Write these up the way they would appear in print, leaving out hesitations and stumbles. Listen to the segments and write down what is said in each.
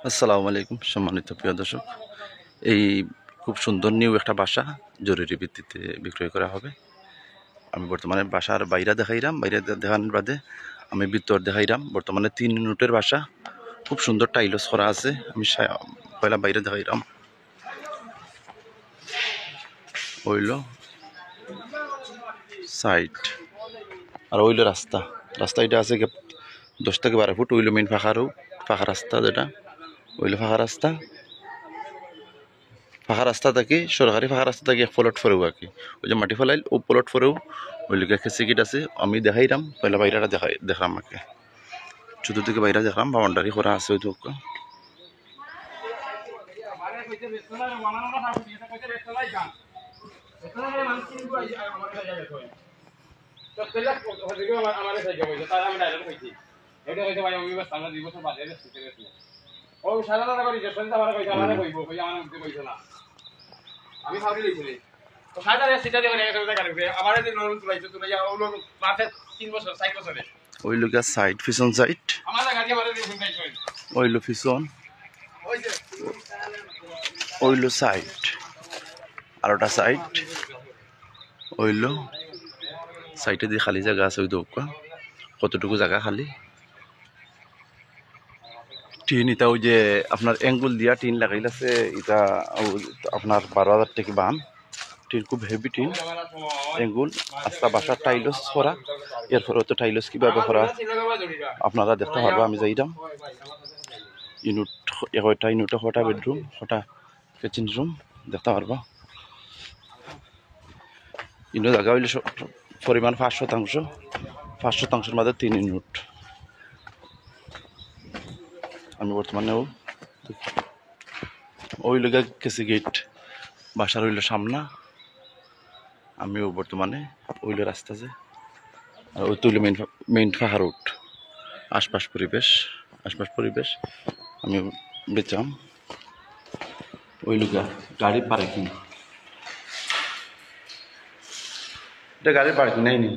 আসসালামু আলাইকুম সম্মানিত প্রিয় দর্শক। এই খুব সুন্দর নিউ একটা বাসা জরুরি ভিত্তিতে বিক্রয় করা হবে। আমি বর্তমানে বাসার বাইরে দেখাইলাম, বাইরে দেখানোর বাদে আমি ভিতর দেখাইলাম। বর্তমানে 3 ইউনিটের বাসা, খুব সুন্দর টাইলস করা আছে। আমি পয়লা বাইরে দেখাইলাম, হইল সাইড আর হইল রাস্তা। রাস্তা এটা আছে 10 থেকে 12 ফুট। হইল মেইন ফাঁকা রাস্তা, যেটা হইল ফাঁকা রাস্তা। ফাঁকা রাস্তা থাকি সরকারি ফাঁকা রাস্তা থাকি 1 প্লট ফরেও আর কি, ওই যে মাটি ফেলাইল ও প্লট ফরেও ওই লিখে সিকিট আছে। আমি দেখাইলাম পয়লা বাইরেটা দেখলাম আমাকে চতুর্দিকে বাইরে দেখলাম, বাউন্ডারি করা আছে ওই দুঃখ। আমি ভাবি লইছিলি তো সাইডার সিটা দিয়ে গেছে গাড়ি আমার এই লোন তুলাইছে তুলাই লোন মাসে 3 বছর 4 বছরে ওই লোকা সাইড পিছন সাইড আমার গাড়ি আমারে দিয়ে শুনতাইছো ওইলো পিছন ওই যে ওইলো সাইড আরোটা সাইড ওইলো সাইডে দিয়ে খালি জায়গা আছে ওই দোকা। কতটুকু জায়গা খালি টিন এটা ওই যে আপনার অ্যাঙ্গুল দিয়া টিন লাগাইল আছে। এটা আপনার 12,000 টাকা বান টিন, খুব হেভি টিন অ্যাঙ্গুল। আস্তা বাসার টাইলস করা, এরপরে তো টাইলস কিভাবে করা আপনারা দেখতে পারবো। আমি যাইলাম ইউনিট কয়টা ইউনিটে কটা বেডরুম, কটা কিচেন রুম দেখতে পারবো। ইউনিট জায়গা হইলে পরিমাণ 5%। 5%-এর মধ্যে 3 ইউনিট। আমি বর্তমানে ওই লোক গেছি গেট বাসার হইল সামনা। আমিও বর্তমানে ওইল রাস্তা যে আর ওই তুইল মেইন ফাঁকা রোড। আশপাশ পরিবেশ আমি বেচাম। ওই লোক গাড়ি পার্কিং, এটা গাড়ি পার্কিং নাই নি।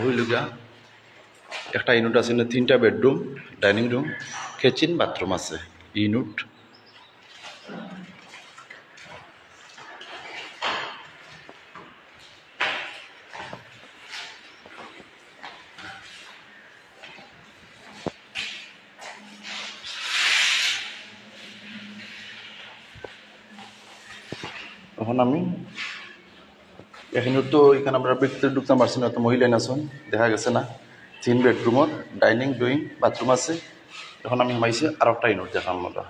ওই লোক একটা ইউনিট আছে, 3টা bedroom, dining room, kitchen, bathroom আছে ইউনিট। এখন আমি এখানে তো এখানে আমরা ব্যক্তি ঢুকতে পারছি না, তো মহিলা আছেন দেখা গেছে না। 3 বেডরুমর ডাইনিং ড্রয়িং বাথরুম আছে। এখন আমি হামাইছি আর একটা ইউনিট দেখাম। আমরা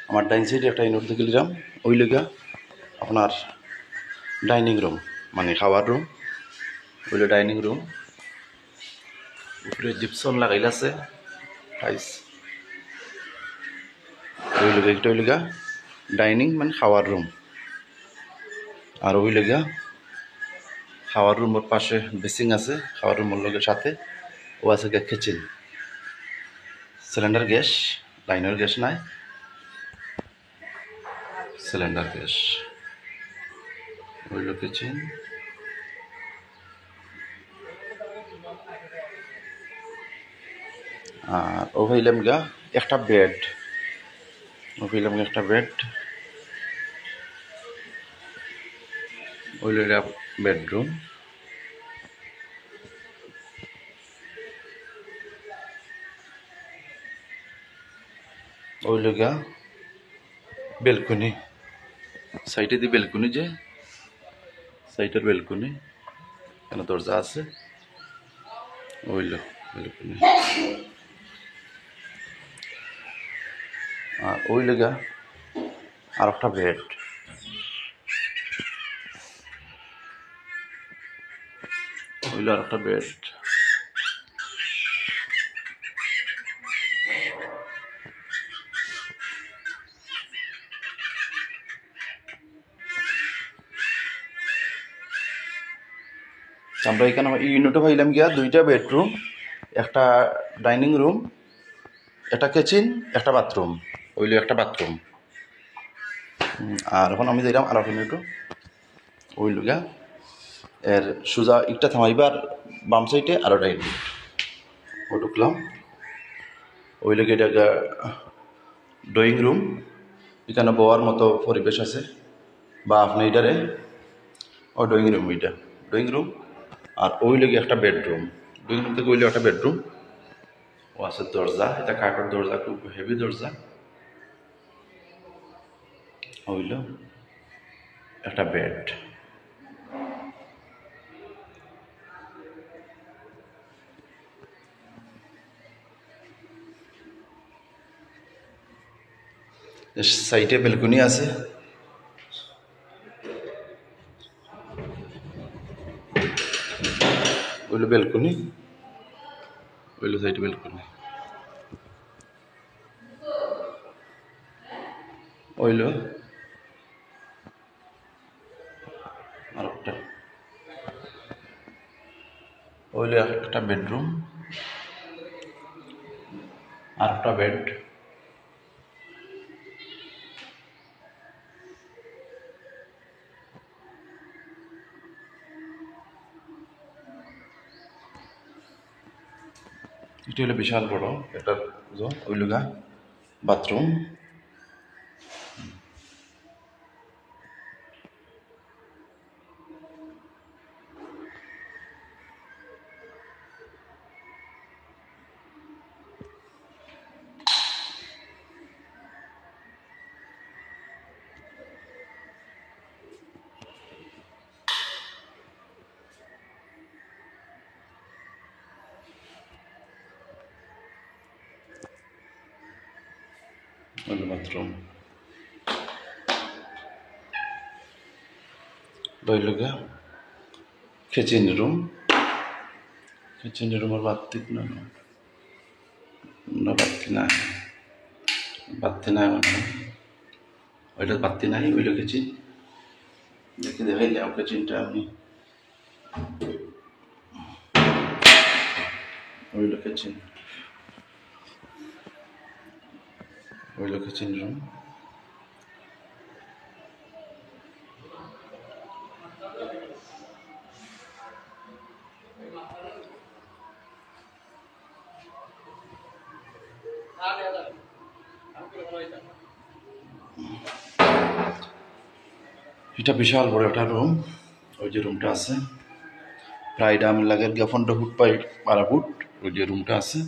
আমার ডাইনিং সাইডে একটা ইউনিট দেখে নিলাম। ওই লেগা আপনার ডাইনিং রুম মানে খাওয়ার রুম, ওইলে ডাইনিং রুম। উপরে জিপসন লাগাইল আছে টাইলস। ওই লেগা একটা ওই লেগা ডাইনিং মানে খাওয়ার রুম। আর ওই লেগা খাওয়ার রুমের পাশে বেসিং আছে, খাওয়ার রুমের লোকের সাথে ও আছে কিচেন। সিলিন্ডার গ্যাস, লাইনের গ্যাস নাই, সিলিন্ডার গ্যাস। ওইল কিচেন। আর ও হইলাম গা একটা বেড, ও হইলাম একটা বেড। ওইল বেডরুম। ওইল গা বেলকনি, সাইডে দিয়ে বেলকনি, যে সাইডের বেলকনি, এখানে দরজা আছে। Oil balcony. আর ওই লেগা আর একটা বেড। ওইল আর একটা বেড। আমরা এখানে ইউনিটে পাইলাম গিয়া 2টা বেডরুম, একটা ডাইনিং রুম, একটা কিচেন, একটা বাথরুম। ওইল একটা বাথরুম। আর এখন আমি যাইলাম আর একটা ইউনিটও। ওইল গা এর সোজা একটা থামাইবার বাম সাইডে আরোটা ইউনিট। ও ঢুকলাম। ওই লোক এটা ড্রয়িং রুম, এখানে বওয়ার মতো পরিবেশ আছে, বা আপনি এটারে ড্রয়িং রুম, এটা ড্রয়িং রুম। আর ওই লোক একটা বেডরুম, ড্রয়িং রুম থেকে ওইলে একটা বেডরুম ও আছে। দরজা, এটা কাঠের দরজা, খুব হেভি দরজা। হইল একটা বেড। সাইডে বেলকনি আছে, ওইলো বেলকনি, ওইলো সাইডে বেলকনি, ওইলো আর একটা, ওইলো একটা বেডরুম আর একটা বেড। এটা হলো বিশাল বড় একটা ওইলো গা বাথরুম। ওইলো বাথরুম, ওইলো গা কিচেন রুম। কিচেন রুমের বাতি না, বাতি নাই, বাতি নাই মানে ওইটা বাতি নাই। ওইলো কিচেন, দেখে দেখাইলে কিচেনটা আমি, ওইলো কিচেন, ওইলো কিচেন রুম। এটা বিশাল বড় একটা রুম। ওই যে রুমটা আছে প্রায় আমি লাগে 15 ফুট বাই 12 ফুট, ওই যে রুমটা আছে।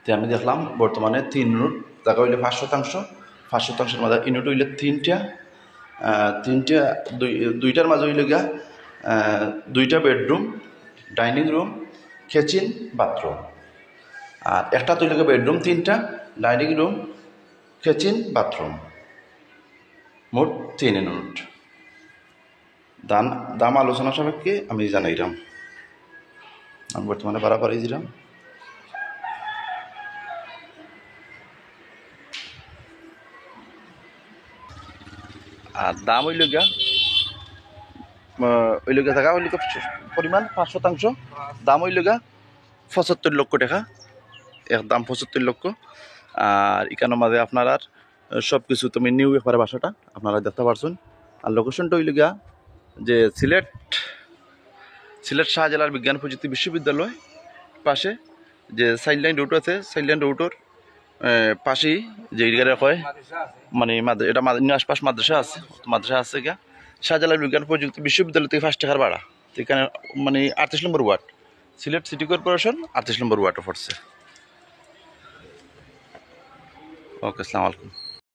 তো আমি দেখলাম বর্তমানে 3 ইউনিট, টাকা হইলে 5%, 5%-এর মাঝে ইউনিট হইলে তিনটা, দুইটার মাঝে হইলে গিয়া 2টা bedroom, dining room, kitchen, bathroom. আর একটা তৈরি বেডরুম 3টা, ডাইনিং রুম, কিচেন, বাথরুম, মোট 3 ইউনিট। দাম আলোচনা সাপেক্ষে আমি জানাইলাম, আমি বর্তমানে ভাড়া পাই দিলাম। আর দাম হইল গিয়া টাকা হইল পরিমাণ 5%, দাম হইল গিয়া 75 লক্ষ টাকা, একদম 75 লক্ষ। আর এখানের মাঝে আপনার আর সব কিছু তুমি নিউ একবারে বাসাটা আপনারা দেখতে পারছেন। আর লোকেশনটা হইল গিয়া যে সিলেট শাহজালাল বিজ্ঞান প্রযুক্তি বিশ্ববিদ্যালয় পাশে যে সাইডলাইন রোড আছে, সাইডলাইন রোডের পাশেই যে এরিয়াটা কয় মানে এটা আশপাশ মাদ্রাসা আছে গিয়া শাহজালাল বিজ্ঞান প্রযুক্তি বিশ্ববিদ্যালয় থেকে 5 টাকার ভাড়া। তো এখানে মানে 38 নম্বর ওয়ার্ড, সিলেট সিটি কর্পোরেশন 38 নম্বর ওয়ার্ডে পড়ছে। ওকে, আসসালামু আলাইকুম।